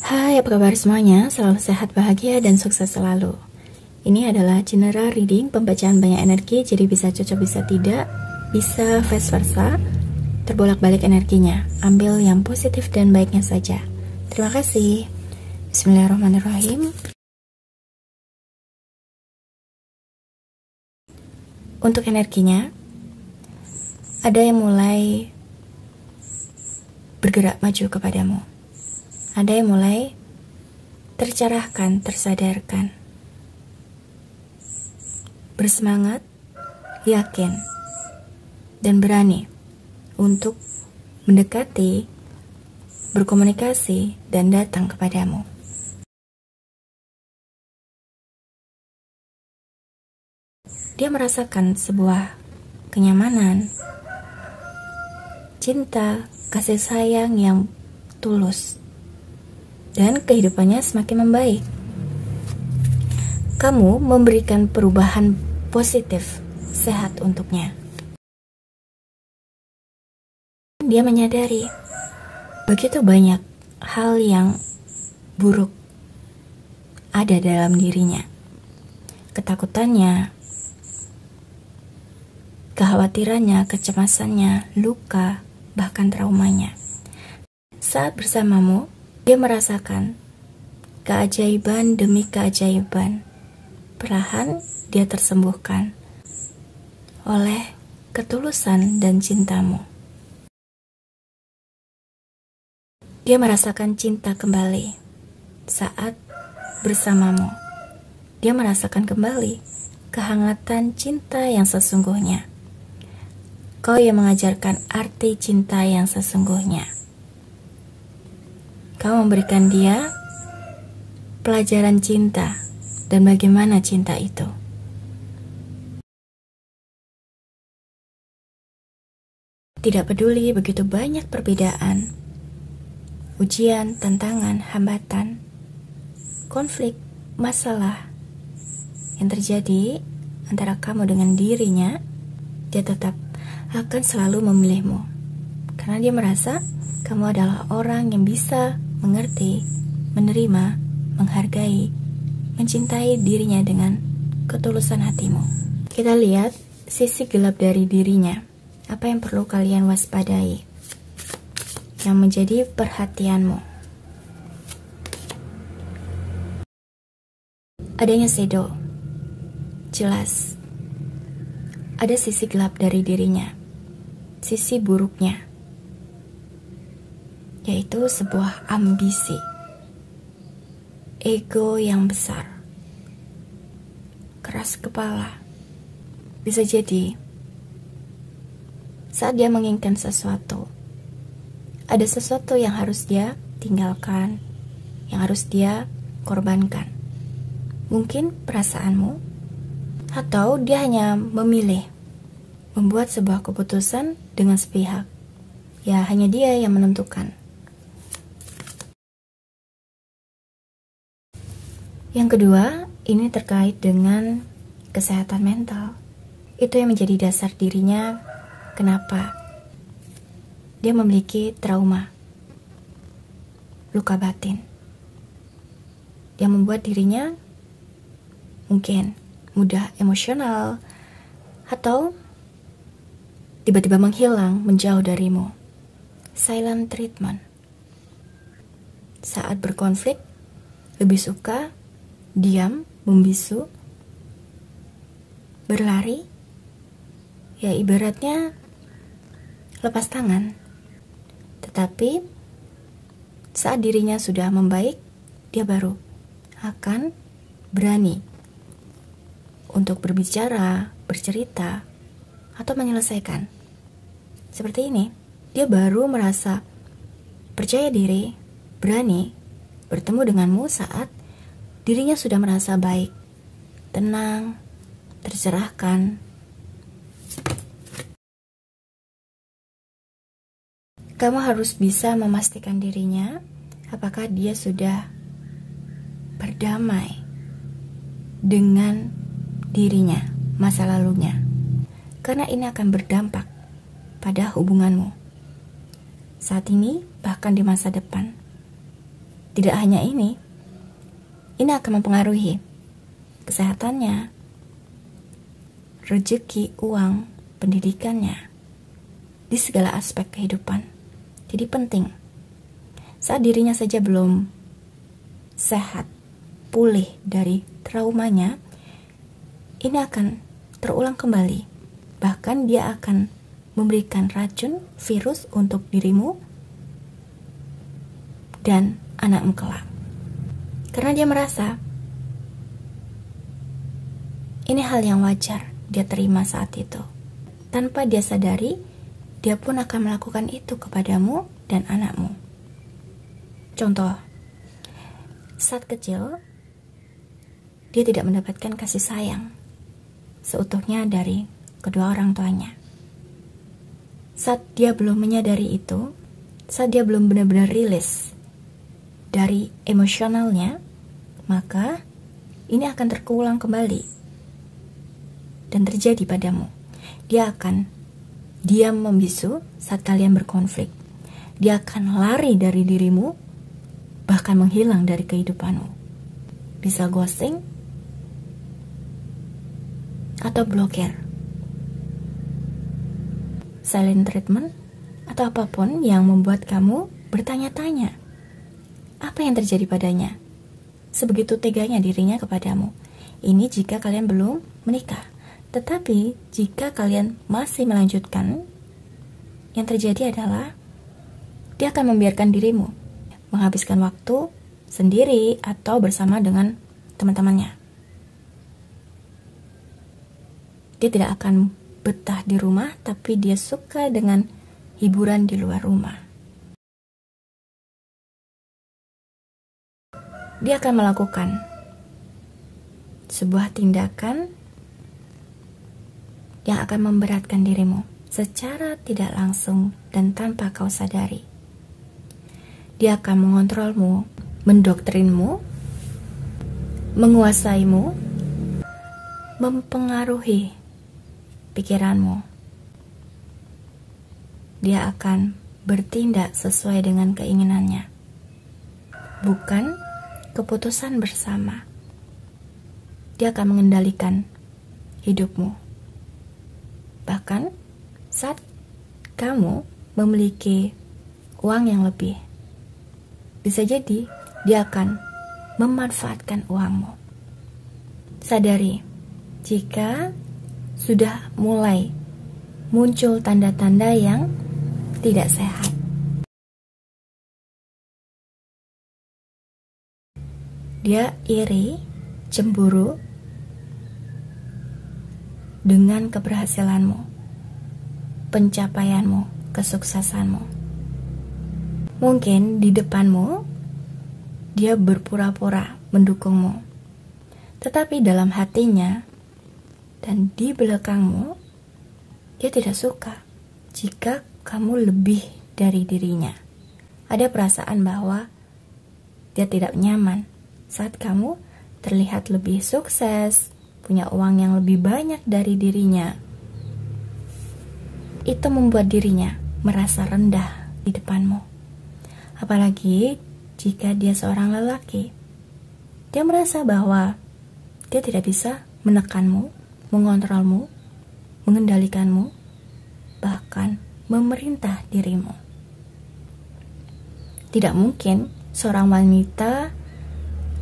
Hai, apa kabar semuanya? Selalu sehat, bahagia, dan sukses selalu. Ini adalah general reading, pembacaan banyak energi, jadi bisa cocok, bisa tidak, bisa vice versa, terbolak-balik energinya. Ambil yang positif dan baiknya saja. Terima kasih. Bismillahirrahmanirrahim. Untuk energinya, ada yang mulai bergerak maju kepadamu. Ada yang mulai tercerahkan, tersadarkan, bersemangat, yakin, dan berani untuk mendekati, berkomunikasi, dan datang kepadamu. Dia merasakan sebuah kenyamanan, cinta, kasih sayang yang tulus, dan kehidupannya semakin membaik. Kamu memberikan perubahan positif, sehat untuknya. Dia menyadari begitu banyak hal yang buruk ada dalam dirinya. Ketakutannya, kekhawatirannya, kecemasannya, luka, bahkan traumanya. Saat bersamamu, dia merasakan keajaiban demi keajaiban. Perlahan dia tersembuhkan oleh ketulusan dan cintamu. Dia merasakan cinta kembali saat bersamamu. Dia merasakan kembali kehangatan cinta yang sesungguhnya. Kau yang mengajarkan arti cinta yang sesungguhnya. Kau memberikan dia pelajaran cinta dan bagaimana cinta itu. Tidak peduli begitu banyak perbedaan, ujian, tantangan, hambatan, konflik, masalah yang terjadi antara kamu dengan dirinya, dia tetap akan selalu memilihmu. Karena dia merasa kamu adalah orang yang bisa mengerti, menerima, menghargai, mencintai dirinya dengan ketulusan hatimu. Kita lihat sisi gelap dari dirinya. Apa yang perlu kalian waspadai? Yang menjadi perhatianmu. Adanya shadow. Jelas. Ada sisi gelap dari dirinya. Sisi buruknya. Yaitu sebuah ambisi, ego yang besar, keras kepala. Bisa jadi saat dia menginginkan sesuatu, ada sesuatu yang harus dia tinggalkan, yang harus dia korbankan. Mungkin perasaanmu, atau dia hanya memilih membuat sebuah keputusan dengan sepihak. Ya, hanya dia yang menentukan. Yang kedua, ini terkait dengan kesehatan mental. Itu yang menjadi dasar dirinya kenapa dia memiliki trauma, luka batin. Yang membuat dirinya mungkin mudah emosional atau tiba-tiba menghilang, menjauh darimu. Silent treatment. Saat berkonflik, lebih suka diam, membisu, berlari, ya ibaratnya lepas tangan. Tetapi saat dirinya sudah membaik, dia baru akan berani untuk berbicara, bercerita, atau menyelesaikan. Seperti ini, dia baru merasa percaya diri, berani bertemu denganmu saat dirinya sudah merasa baik, tenang, tercerahkan. Kamu harus bisa memastikan dirinya apakah dia sudah berdamai dengan dirinya, masa lalunya. Karena ini akan berdampak pada hubunganmu saat ini, bahkan di masa depan. Tidak hanya ini akan mempengaruhi kesehatannya, rezeki, uang, pendidikannya, di segala aspek kehidupan. Jadi penting, saat dirinya saja belum sehat, pulih dari traumanya, ini akan terulang kembali. Bahkan dia akan memberikan racun, virus untuk dirimu dan anakmu kelak. Karena dia merasa ini hal yang wajar dia terima saat itu. Tanpa dia sadari, dia pun akan melakukan itu kepadamu dan anakmu. Contoh, saat kecil, dia tidak mendapatkan kasih sayang seutuhnya dari kedua orang tuanya. Saat dia belum menyadari itu, saat dia belum benar-benar rilis dari emosionalnya, maka ini akan terulang kembali dan terjadi padamu. Dia akan diam membisu saat kalian berkonflik. Dia akan lari dari dirimu, bahkan menghilang dari kehidupanmu. Bisa ghosting atau blokir, silent treatment, atau apapun yang membuat kamu bertanya-tanya apa yang terjadi padanya. Sebegitu teganya dirinya kepadamu. Ini jika kalian belum menikah. Tetapi jika kalian masih melanjutkan, yang terjadi adalah dia akan membiarkan dirimu menghabiskan waktu sendiri atau bersama dengan teman-temannya. Dia tidak akan betah di rumah, tapi dia suka dengan hiburan di luar rumah. Dia akan melakukan sebuah tindakan yang akan memberatkan dirimu secara tidak langsung dan tanpa kau sadari. Dia akan mengontrolmu, mendoktrinmu, menguasaimu, mempengaruhi pikiranmu. Dia akan bertindak sesuai dengan keinginannya, bukan keputusan bersama. Dia akan mengendalikan hidupmu. Bahkan saat kamu memiliki uang yang lebih, bisa jadi dia akan memanfaatkan uangmu. Sadari, jika sudah mulai muncul tanda-tanda yang tidak sehat, dia iri, cemburu dengan keberhasilanmu, pencapaianmu, kesuksesanmu. Mungkin di depanmu dia berpura-pura mendukungmu, tetapi dalam hatinya dan di belakangmu dia tidak suka jika kamu lebih dari dirinya. Ada perasaan bahwa dia tidak nyaman saat kamu terlihat lebih sukses, punya uang yang lebih banyak dari dirinya. Itu membuat dirinya merasa rendah di depanmu. Apalagi jika dia seorang lelaki. Dia merasa bahwa dia tidak bisa menekanmu, mengontrolmu, mengendalikanmu, bahkan memerintah dirimu. Tidak mungkin seorang wanita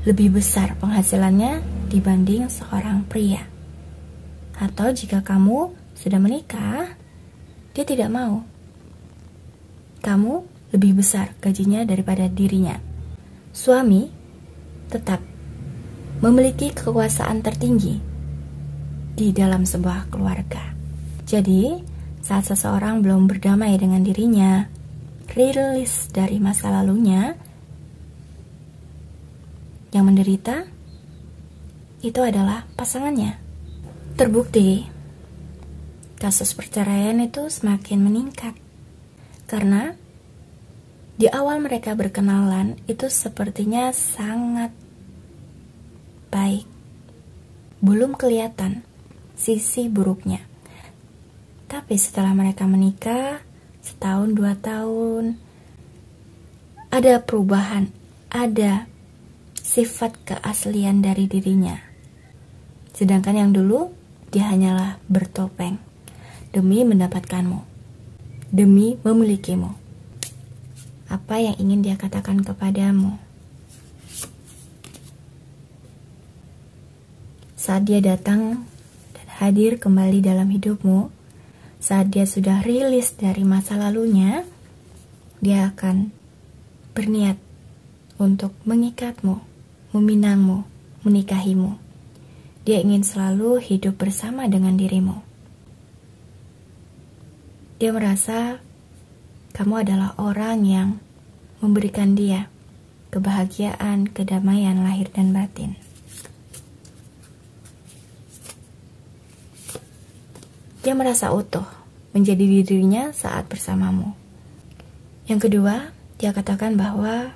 lebih besar penghasilannya dibanding seorang pria. Atau jika kamu sudah menikah, dia tidak mau kamu lebih besar gajinya daripada dirinya. Suami tetap memiliki kekuasaan tertinggi di dalam sebuah keluarga. Jadi, saat seseorang belum berdamai dengan dirinya, rilis dari masa lalunya, yang menderita itu adalah pasangannya. Terbukti, kasus perceraian itu semakin meningkat karena di awal mereka berkenalan itu sepertinya sangat baik, belum kelihatan sisi buruknya. Tapi setelah mereka menikah, setahun 2 tahun, ada perubahan, ada sifat keaslian dari dirinya. Sedangkan yang dulu, dia hanyalah bertopeng demi mendapatkanmu, demi memilikimu. Apa yang ingin dia katakan kepadamu? Saat dia datang dan hadir kembali dalam hidupmu, saat dia sudah rilis dari masa lalunya, dia akan berniat untuk mengikatmu, meminangmu, menikahimu. Dia ingin selalu hidup bersama dengan dirimu. Dia merasa kamu adalah orang yang memberikan dia kebahagiaan, kedamaian lahir dan batin. Dia merasa utuh menjadi dirinya saat bersamamu. Yang kedua, dia katakan bahwa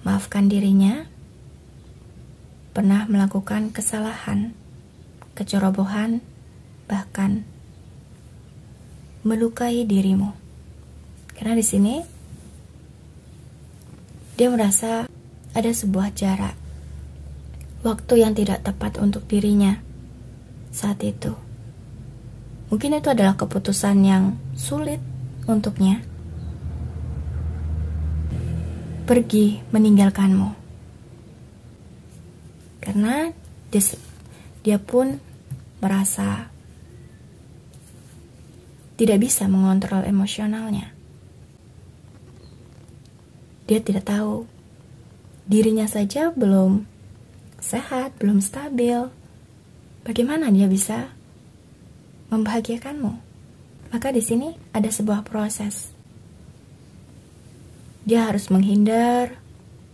maafkan dirinya pernah melakukan kesalahan, kecerobohan, bahkan melukai dirimu. Karena di sini dia merasa ada sebuah jarak, waktu yang tidak tepat untuk dirinya saat itu. Mungkin itu adalah keputusan yang sulit untuknya. Pergi meninggalkanmu. Karena dia pun merasa tidak bisa mengontrol emosionalnya. Dia tidak tahu, dirinya saja belum sehat, belum stabil. Bagaimana dia bisa membahagiakanmu? Maka di sini ada sebuah proses. Dia harus menghindar,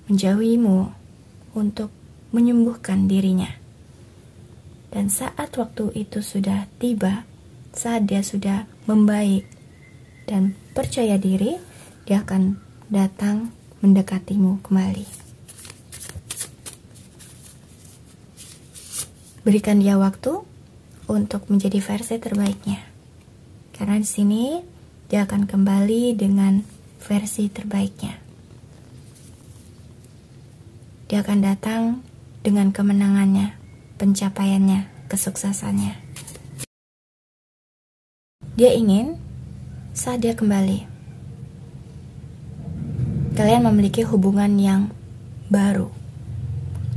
menjauhimu untuk menyembuhkan dirinya. Dan saat waktu itu sudah tiba, saat dia sudah membaik dan percaya diri, dia akan datang mendekatimu kembali. Berikan dia waktu untuk menjadi versi terbaiknya. Karena di sini dia akan kembali dengan versi terbaiknya. Dia akan datang dengan kemenangannya, pencapaiannya, kesuksesannya. Dia ingin saat dia kembali, kalian memiliki hubungan yang baru,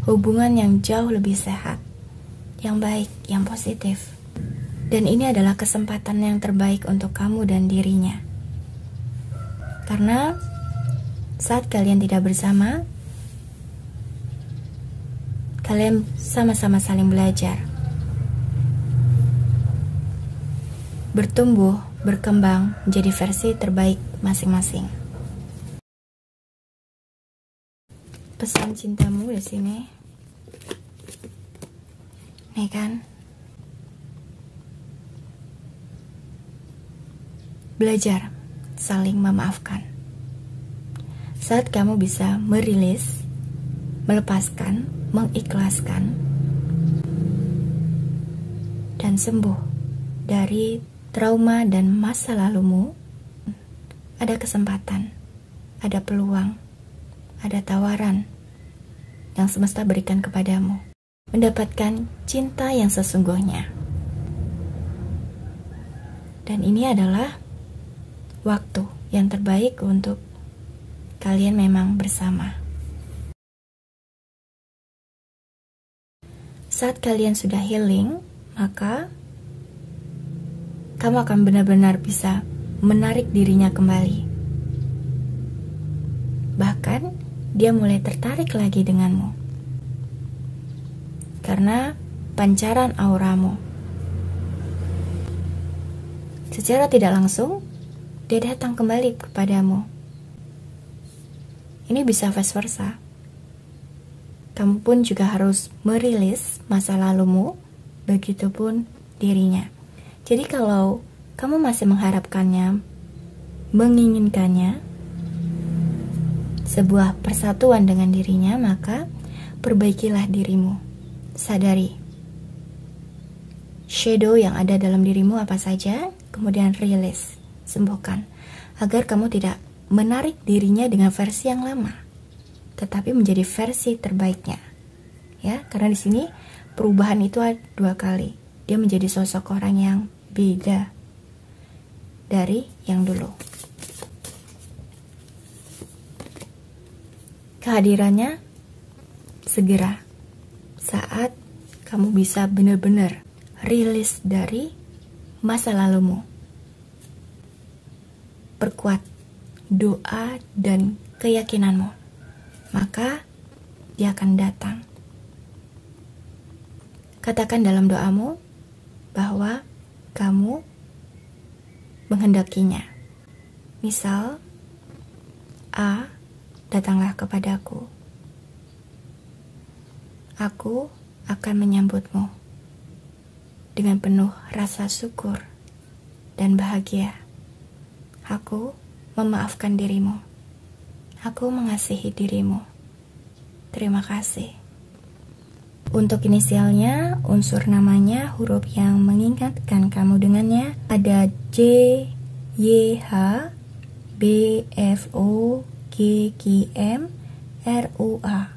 hubungan yang jauh lebih sehat, yang baik, yang positif. Dan ini adalah kesempatan yang terbaik untuk kamu dan dirinya. Karena saat kalian tidak bersama, kalian sama-sama saling belajar, bertumbuh, berkembang menjadi versi terbaik masing-masing. Pesan cintamu di sini, nih kan? Belajar saling memaafkan. Saat kamu bisa merilis, melepaskan, mengikhlaskan, dan sembuh dari trauma dan masa lalumu, ada kesempatan, ada peluang, ada tawaran yang semesta berikan kepadamu, mendapatkan cinta yang sesungguhnya. Dan ini adalah waktu yang terbaik untuk kalian memang bersama. Saat kalian sudah healing, maka kamu akan benar-benar bisa menarik dirinya kembali. Bahkan dia mulai tertarik lagi denganmu. Karena pancaran auramu. Secara tidak langsung, dia datang kembali kepadamu. Ini bisa vice versa. Kamu pun juga harus merilis masa lalumu, begitupun dirinya. Jadi kalau kamu masih mengharapkannya, menginginkannya, sebuah persatuan dengan dirinya, maka perbaikilah dirimu. Sadari shadow yang ada dalam dirimu apa saja, kemudian rilis, sembuhkan, agar kamu tidak menarik dirinya dengan versi yang lama. tetapi menjadi versi terbaiknya. Ya, karena di sini perubahan itu ada 2 kali. Dia menjadi sosok orang yang beda dari yang dulu. Kehadirannya segera saat kamu bisa benar-benar rilis dari masa lalumu. Perkuat doa dan keyakinanmu, maka dia akan datang. Katakan dalam doamu bahwa kamu menghendakinya. Misal, A, datanglah kepadaku. Aku akan menyambutmu dengan penuh rasa syukur dan bahagia. Aku memaafkan dirimu. Aku mengasihi dirimu. Terima kasih. Untuk inisialnya, unsur namanya, huruf yang mengingatkan kamu dengannya ada J, Y, H, B, F, O, G, G, M, R, U, A.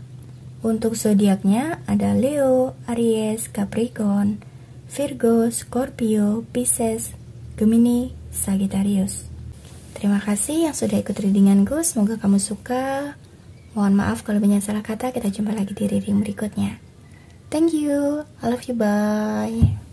Untuk zodiaknya ada Leo, Aries, Capricorn, Virgo, Scorpio, Pisces, Gemini, Sagittarius. Terima kasih yang sudah ikut readinganku. Semoga kamu suka. Mohon maaf kalau banyak salah kata. Kita jumpa lagi di reading berikutnya. Thank you. I love you. Bye.